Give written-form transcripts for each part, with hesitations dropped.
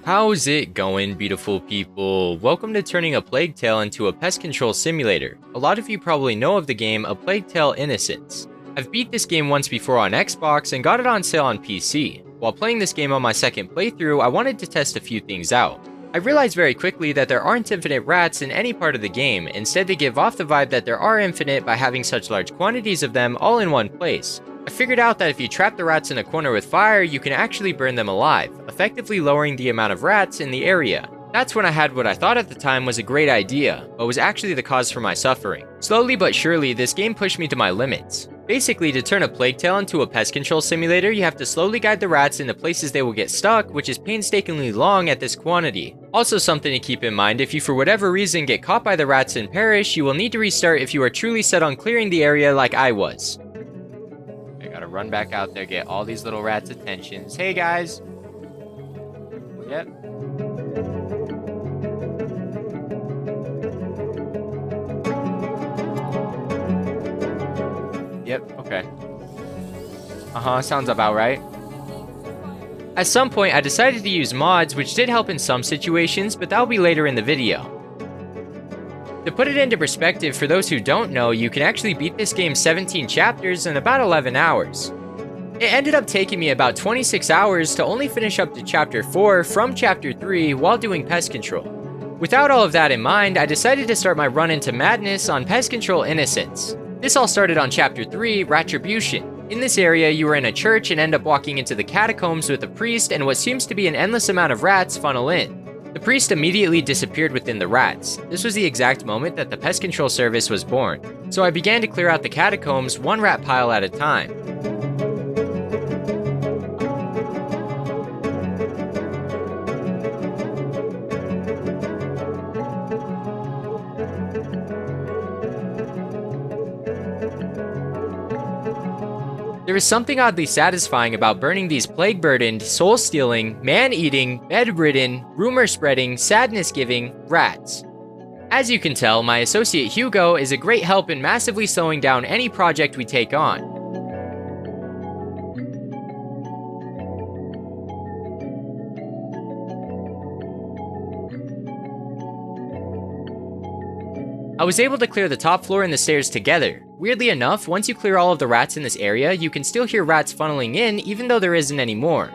How's it going, beautiful people? Welcome to turning a Plague Tale into a pest control simulator. A lot of you probably know of the game A Plague Tale Innocence. I've beat this game once before on Xbox and got it on sale on PC. While playing this game on my second playthrough, I wanted to test a few things out. I realized very quickly that there aren't infinite rats in any part of the game, instead they give off the vibe that there are infinite by having such large quantities of them all in one place. I figured out that if you trap the rats in a corner with fire, you can actually burn them alive, effectively lowering the amount of rats in the area. That's when I had what I thought at the time was a great idea, but was actually the cause for my suffering. Slowly but surely, this game pushed me to my limits. Basically, to turn a Plague Tale into a pest control simulator, you have to slowly guide the rats into places they will get stuck, which is painstakingly long at this quantity. Also something to keep in mind, if you for whatever reason get caught by the rats and perish, you will need to restart if you are truly set on clearing the area like I was. I gotta run back out there, get all these little rats' attentions. Hey guys! Yep. Yep, okay. Sounds about right. At some point, I decided to use mods, which did help in some situations, but that'll be later in the video. To put it into perspective, for those who don't know, you can actually beat this game 17 chapters in about 11 hours. It ended up taking me about 26 hours to only finish up to chapter 4 from chapter 3 while doing pest control. Without all of that in mind, I decided to start my run into madness on Pest Control Innocence. This all started on chapter 3, Retribution. In this area, you are in a church and end up walking into the catacombs with a priest and what seems to be an endless amount of rats funnel in. The priest immediately disappeared within the rats. This was the exact moment that the pest control service was born. So I began to clear out the catacombs one rat pile at a time. There is something oddly satisfying about burning these plague-burdened, soul-stealing, man-eating, bed-ridden, rumor-spreading, sadness-giving rats. As you can tell, my associate Hugo is a great help in massively slowing down any project we take on. I was able to clear the top floor and the stairs together. Weirdly enough, once you clear all of the rats in this area, you can still hear rats funneling in even though there isn't any more.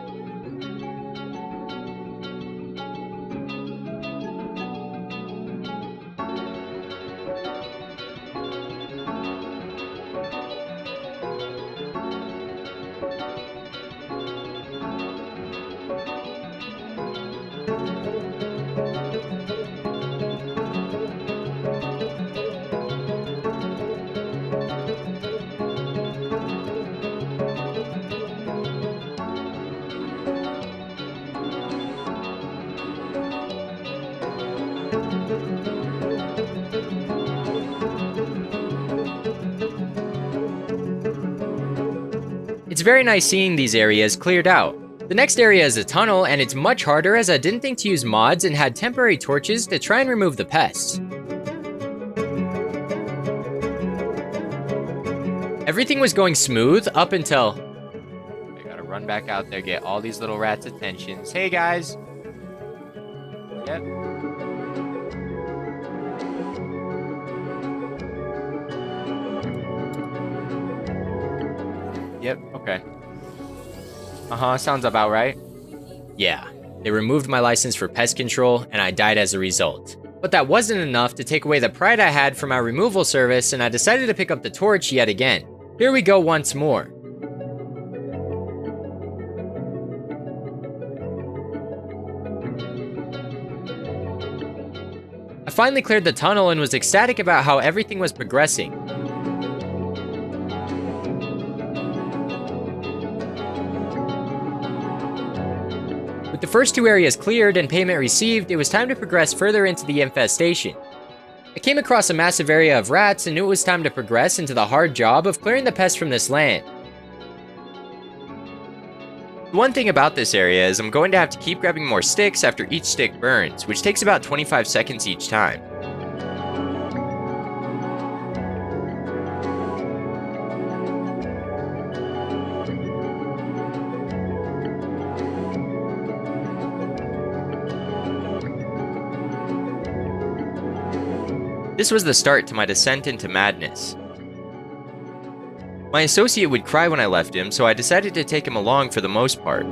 It's very nice seeing these areas cleared out. The next area is a tunnel, and it's much harder as I didn't think to use mods and had temporary torches to try and remove the pests. Everything was going smooth up until... I gotta run back out there, get all these little rats' attentions. Hey guys! Yep. Yep, okay. Sounds about right. Yeah, they removed my license for pest control, and I died as a result. But that wasn't enough to take away the pride I had from my removal service, and I decided to pick up the torch yet again. Here we go once more. I finally cleared the tunnel and was ecstatic about how everything was progressing. With the first two areas cleared and payment received, it was time to progress further into the infestation. I came across a massive area of rats and knew it was time to progress into the hard job of clearing the pests from this land. The one thing about this area is I'm going to have to keep grabbing more sticks after each stick burns, which takes about 25 seconds each time. This was the start to my descent into madness. My associate would cry when I left him, so I decided to take him along for the most part.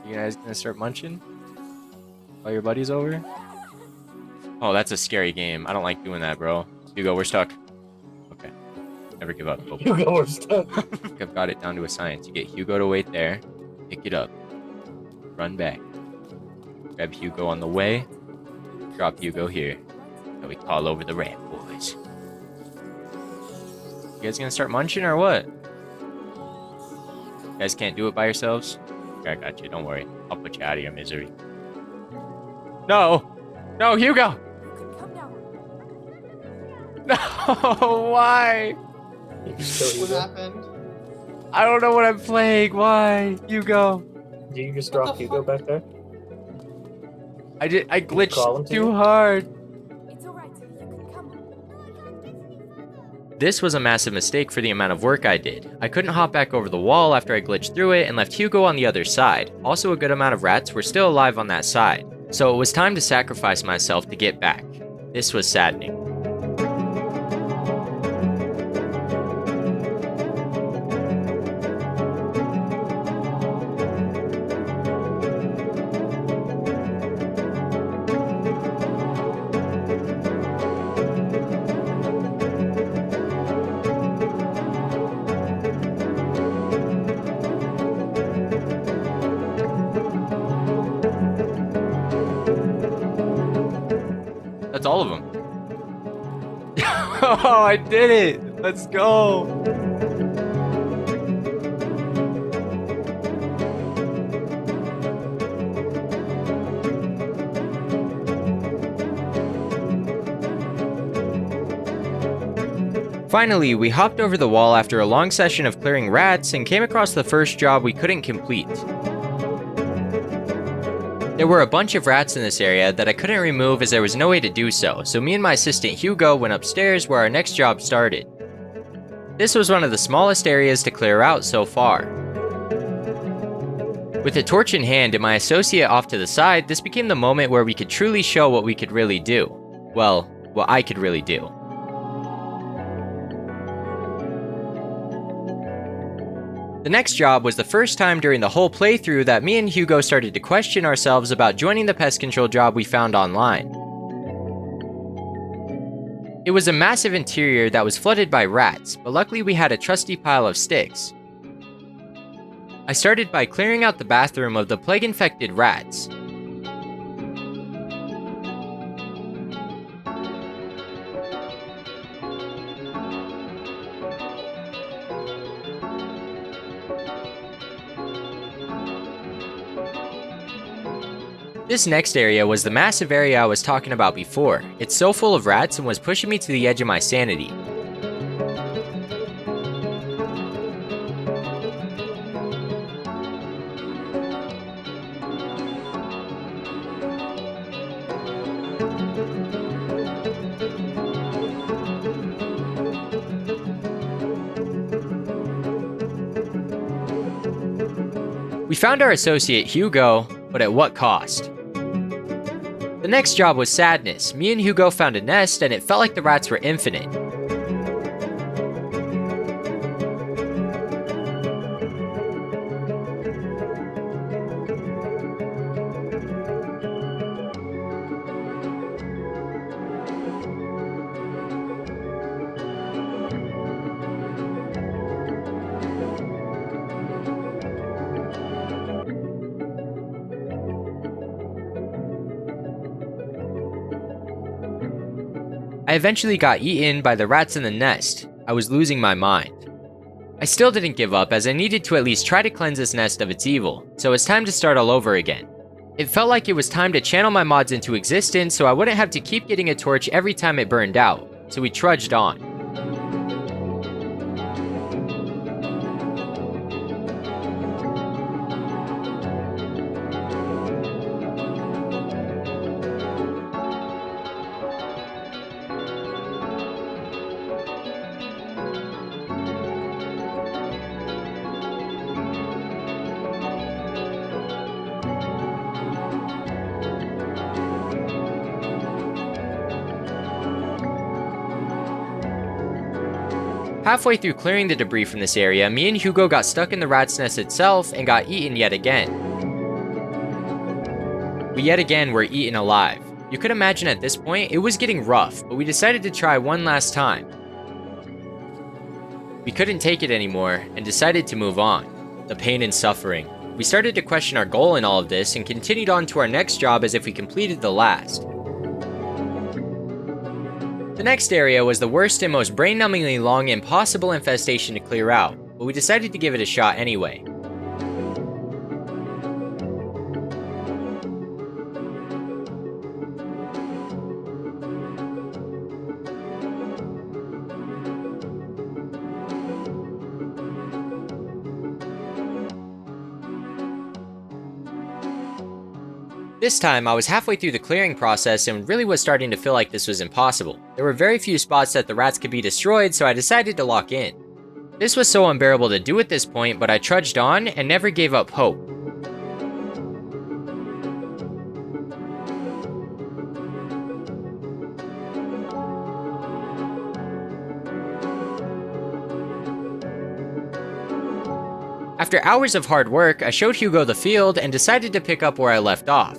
You guys gonna start munching while your buddy's over? Oh, that's a scary game. I don't like doing that, bro. Hugo, we're stuck. Okay. Never give up. Hugo, we're stuck. I've got it down to a science. You get Hugo to wait there, pick it up, run back, grab Hugo on the way, drop Hugo here. And we call over the rat boys. You guys gonna start munching or what? You guys can't do it by yourselves? I got you, don't worry. I'll put you out of your misery. No! No, Hugo! No, why? What happened? I don't know what I'm playing. Why? Hugo. Did you just drop Hugo back there? I glitched Call him too hard. It's alright, you can come. This was a massive mistake for the amount of work I did. I couldn't hop back over the wall after I glitched through it and left Hugo on the other side. Also, a good amount of rats were still alive on that side. So it was time to sacrifice myself to get back. This was saddening. That's all of them. Oh, I did it! Let's go! Finally, we hopped over the wall after a long session of clearing rats and came across the first job we couldn't complete. There were a bunch of rats in this area that I couldn't remove as there was no way to do so me and my assistant Hugo went upstairs where our next job started. This was one of the smallest areas to clear out so far. With a torch in hand and my associate off to the side, this became the moment where we could truly show what we could really do. Well, what I could really do. The next job was the first time during the whole playthrough that me and Hugo started to question ourselves about joining the pest control job we found online. It was a massive interior that was flooded by rats, but luckily we had a trusty pile of sticks. I started by clearing out the bathroom of the plague-infected rats. This next area was the massive area I was talking about before. It's so full of rats and was pushing me to the edge of my sanity. We found our associate Hugo, but at what cost? The next job was sadness. Me and Hugo found a nest and it felt like the rats were infinite. I eventually got eaten by the rats in the nest. I was losing my mind. I still didn't give up as I needed to at least try to cleanse this nest of its evil, so it's time to start all over again. It felt like it was time to channel my mods into existence so I wouldn't have to keep getting a torch every time it burned out, so we trudged on. Halfway through clearing the debris from this area, me and Hugo got stuck in the rat's nest itself and got eaten yet again. We yet again were eaten alive. You could imagine at this point, it was getting rough, but we decided to try one last time. We couldn't take it anymore and decided to move on. The pain and suffering. We started to question our goal in all of this and continued on to our next job as if we completed the last. The next area was the worst and most brain-numbingly long impossible infestation to clear out, but we decided to give it a shot anyway. This time, I was halfway through the clearing process and really was starting to feel like this was impossible. There were very few spots that the rats could be destroyed, so I decided to lock in. This was so unbearable to do at this point, but I trudged on and never gave up hope. After hours of hard work, I showed Hugo the field and decided to pick up where I left off.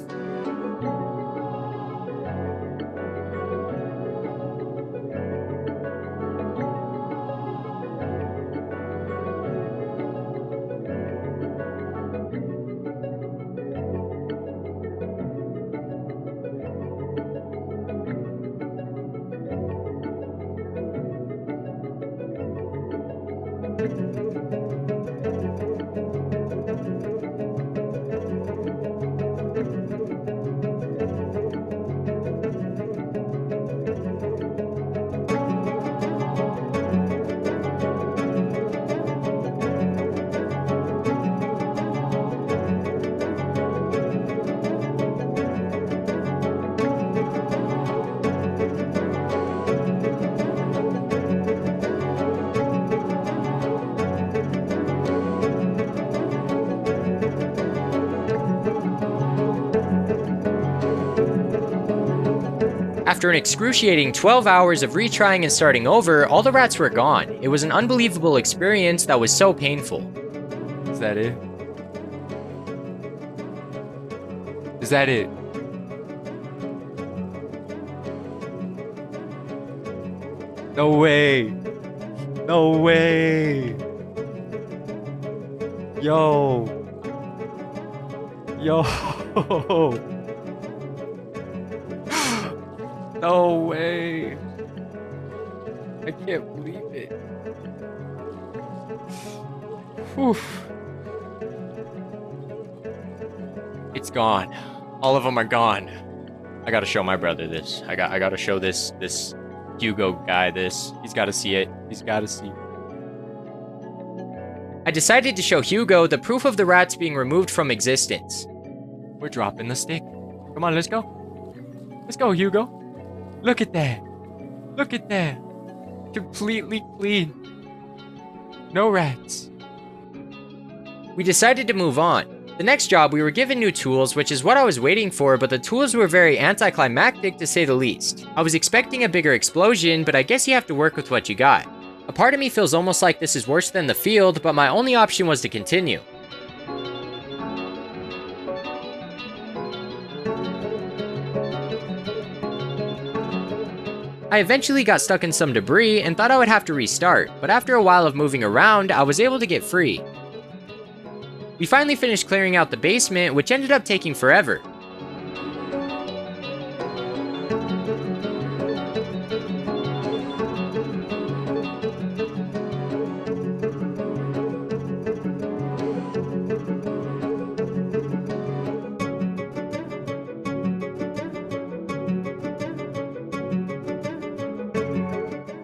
After an excruciating 12 hours of retrying and starting over, all the rats were gone. It was an unbelievable experience that was so painful. Is that it? Is that it? No way. No way. Yo. Yo. No way. I can't believe it. Whew. It's gone. All of them are gone. I gotta show my brother this. I gotta show this Hugo guy this. He's gotta see it. He's gotta see it. I decided to show Hugo the proof of the rats being removed from existence. We're dropping the stick. Come on, let's go. Let's go, Hugo. Look at that. Look at that. Completely clean. No rats. We decided to move on. The next job, we were given new tools, which is what I was waiting for, but the tools were very anticlimactic to say the least. I was expecting a bigger explosion, but I guess you have to work with what you got. A part of me feels almost like this is worse than the field, but my only option was to continue. I eventually got stuck in some debris and thought I would have to restart, but after a while of moving around, I was able to get free. We finally finished clearing out the basement, which ended up taking forever.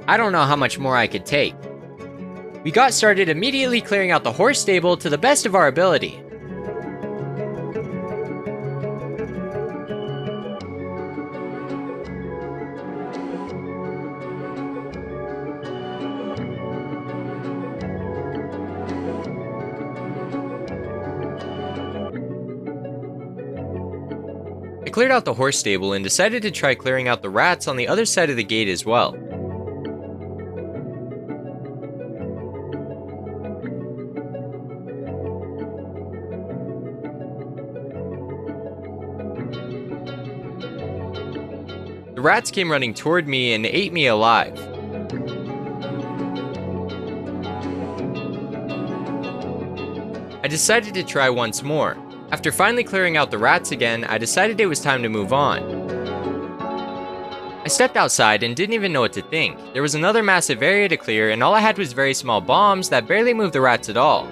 I don't know how much more I could take. We got started immediately clearing out the horse stable to the best of our ability. I cleared out the horse stable and decided to try clearing out the rats on the other side of the gate as well. The rats came running toward me and ate me alive. I decided to try once more. After finally clearing out the rats again, I decided it was time to move on. I stepped outside and didn't even know what to think. There was another massive area to clear and all I had was very small bombs that barely moved the rats at all.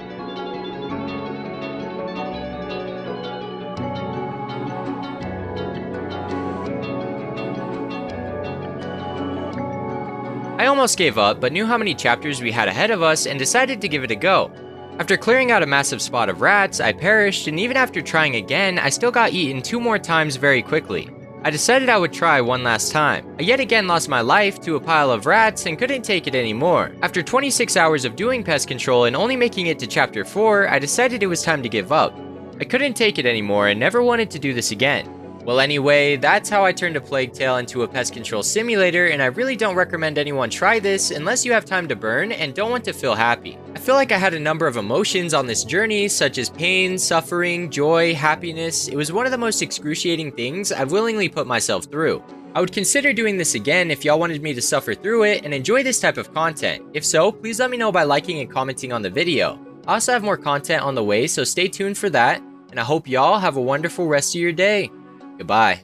I almost gave up, but knew how many chapters we had ahead of us and decided to give it a go. After clearing out a massive spot of rats, I perished, and even after trying again, I still got eaten 2 more times very quickly. I decided I would try one last time. I yet again lost my life to a pile of rats and couldn't take it anymore. After 26 hours of doing pest control and only making it to chapter 4, I decided it was time to give up. I couldn't take it anymore and never wanted to do this again. Well anyway, that's how I turned a Plague Tale into a pest control simulator, and I really don't recommend anyone try this unless you have time to burn and don't want to feel happy. I feel like I had a number of emotions on this journey, such as pain, suffering, joy, happiness. It was one of the most excruciating things I've willingly put myself through. I would consider doing this again if y'all wanted me to suffer through it and enjoy this type of content. If so, please let me know by liking and commenting on the video. I also have more content on the way, so stay tuned for that, and I hope y'all have a wonderful rest of your day. Goodbye.